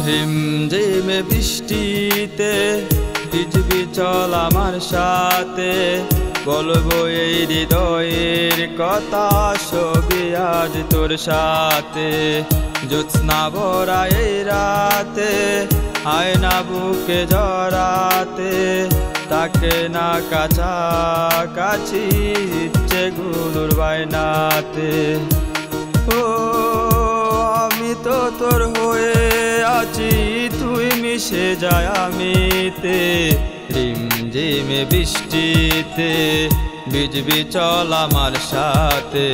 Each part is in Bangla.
ঝিমঝিমে বৃষ্টিতে ভিজবি চল আমার সাথে, বলবো এই হৃদয়ের কথা সবই আজ তোর সাথে। জ্যোৎস্না ভরা এই রাতে আয় না বুকে জড়াতে, তাকে না কাছাকাছি ইচ্ছে গুলোর বায়নাতে। ও আমি তো তোর হয়ে আছি, তুই মিশে যায় আমিতে। রিমঝিমে বৃষ্টিতে ভিজবি চল আমার সাথে,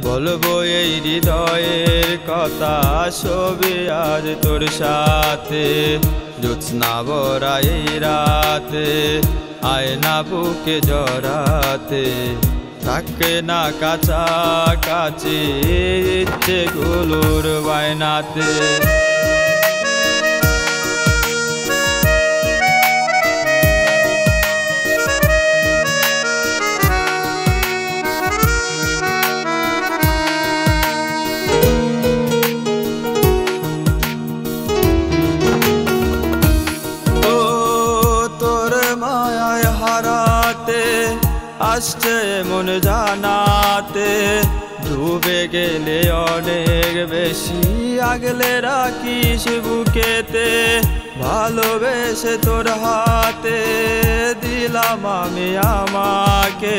বলবো এই হৃদয়ের কথা সবই আজ তোর সাথে। জ্যোৎস্না ভরা এই রাতে আয় না বুকে জড়াতে, থাকে না কাছাকাছি ইচ্ছে গুলোর বায়নাতে। আসছে মন জানাতে, ডুবে গেলে অনেক বেশি আগলে রাখিস বুকেতে। ভালোবেসে তোর হাতে দিলাম আমি আমাকে,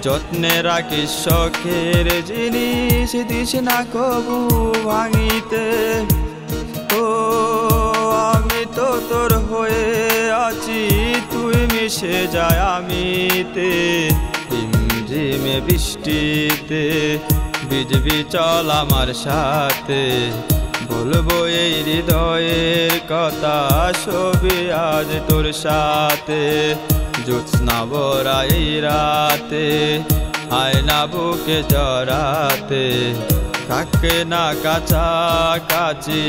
যত্নে রাখিস শখের জিনিস দিস না কবু ভাঙিতে। ও আমি তো তোর হয়ে আছি, তুই মিশে যায় আমিতে। ঝিমঝিমে বৃষ্টিতে ভিজবি চল আমার সাথে, বলবো এই হৃদয়ের কথা সবই আজ তোর সাথে। জ্যোৎস্না ভরা এই রাতে আয় না বুকে জড়াতে, থাকে না কাছাকাছি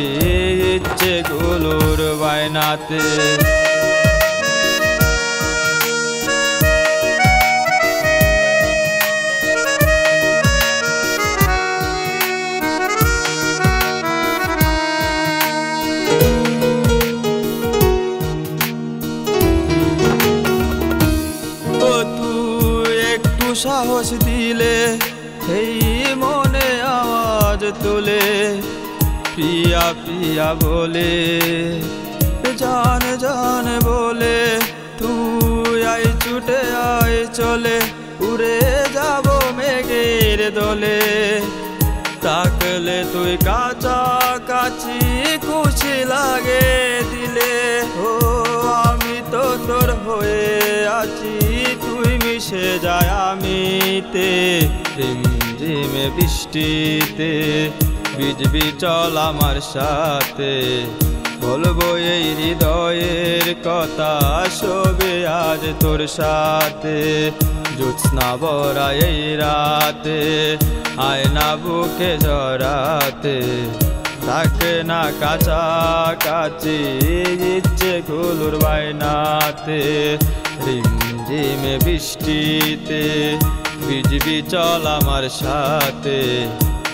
ইচ্ছে গুলোর বায়নাতে। ও তুই একটু সাহস দিলে এই মনে আওয়াজ তোলে, পিয়া পিয়া বলে জান জান বলে। তুই আয় ছুটে আয় চলে, উড়ে যাব মেঘের দোলে। থাকলে তুই কাছাকাছি খুশি লাগে দিলে। ও আমি তো তোর হয়ে আছি, তুই মিশে যায় আমিতে। ঝিমঝিমে বৃষ্টিতে ভিজবি চল আমার সাথে, বলবো এই হৃদয়ের কথা সবই আজ তোর সাথে। জ্যোৎস্না ভরা এই রাতে আয় না বুকে জড়াতে, থাকে না কাছাকাছি ইচ্ছে গুলোর বায়নাতে। রিমঝিমে বৃষ্টিতে ভিজবি চল আমার সাথে,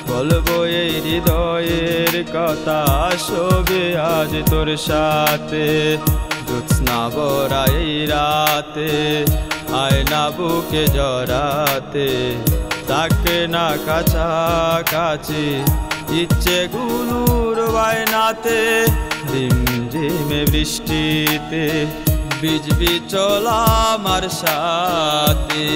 বলবো এই হৃদয়ের কথা সবই আজ তোর সাথে। জ্যোৎস্না ভরা এই রাতে আয় না বুকে জড়াতে, থাকে না কাছাকাছি ইচ্ছে গুলোর বায়নাতে। ঝিমঝিমে বৃষ্টিতে ভিজবি চল আমার সাথে।